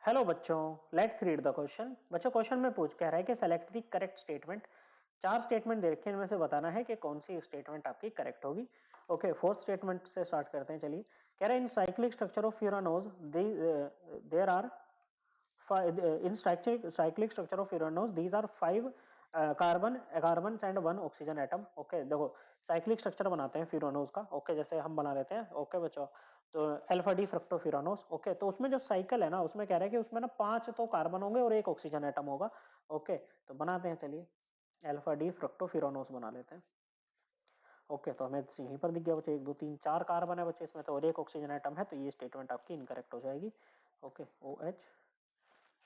Hello बच्चों, let's read the question. बच्चों question में पूछ कह रहा है कि सेलेक्ट द करेक्ट स्टेटमेंट। चार स्टेटमेंट दे रखे हैं, इनमें से बताना है कि कौन सी स्टेटमेंट आपकी करेक्ट होगी। ओके, फोर्थ स्टेटमेंट से स्टार्ट करते हैं। चलिए, कह रहा है in cyclic structure of furanose there are in cyclic structure of uranose these are five carbons and one oxygen atom। Okay देखो, साइक्लिक स्ट्रक्चर बनाते हैं फ्यूरानोज का। ओके जैसे हम बना लेते हैं। ओके बच्चों, तो अल्फा डी फ्रक्टोफ्यूरानोस। ओके, तो उसमें जो साइकिल है ना, उसमें कह रहा है कि उसमें ना 5 तो कार्बन होंगे और एक ऑक्सीजन एटम होगा। ओके, तो बनाते हैं। चलिए, अल्फा डी फ्रक्टोफ्यूरानोस बना लेते हैं। ओके, तो हमें यहीं पर दिख गया बच्चे, 1 2 3 4 कार्बन है बच्चे इसमें, तो और एक ऑक्सीजन एटम है, तो ये स्टेटमेंट आपकी इनकरेक्ट हो जाएगी। Okay, O H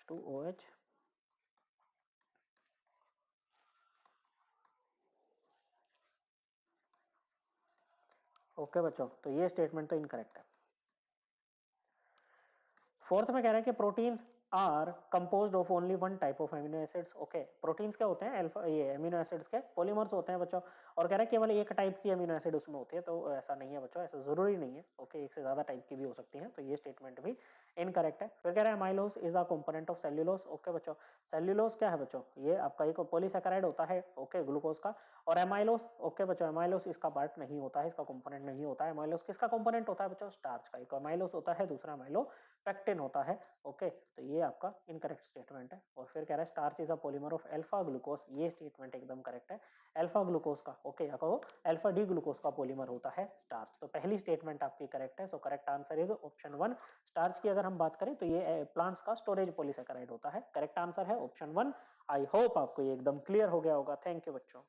two O H. Okay बच्चों, तो ये स्टेटमेंट तो इनकरेक्ट है। फोर्थ में कह रहा है कि proteins are composed of only one type of amino acids. Okay, proteins क्या होते हैं? अल्फा, ये एमिनो एसिड्स के पॉलीमर्स होते हैं बच्चों। और कह रहा है केवल एक टाइप की एमिनो एसिड उसमें होती है, तो ऐसा नहीं है बच्चों, ऐसा जरूरी नहीं है। ओके, एक से ज्यादा टाइप की भी हो सकती है, तो ये स्टेटमेंट भी इनकरेक्ट है। फिर कह रहा है amylose is a component of cellulose. Okay बच्चों, सेल्यूलोस क्या है बच्चों? ये आपका एक पॉलीसैकेराइड होता है। ओके, ग्लूकोज का। और एमाइलोस, ओके बच्चों, एमाइलोस इसका पार्ट नहीं होता है, इसका कंपोनेंट नहीं होता है। एमाइलोस किसका कंपोनेंट होता है बच्चों? स्टार्च का। एक एमाइलोस होता है, दूसरा एमाइलो पेक्टिन होता है। ओके, तो ये आपका इनकरेक्ट स्टेटमेंट है। और फिर कह रहा है starch is a polymer of alpha glucose. ये स्टेटमेंट एकदम करेक्ट है। अल्फा ग्लूकोज का, ओके या कहो अल्फा डी ग्लूकोज का पॉलीमर होता है स्टार्च। तो पहली स्टेटमेंट आपकी करेक्ट है। So correct answer is option 1। Starch की अगर हम बात करें तो ये प्लांट्स का स्टोरेज पॉलीसेकेराइड होता है। करेक्ट आंसर है ऑप्शन 1। आई होप आपको ये एकदम क्लियर हो गया होगा। थैंक यू बच्चों।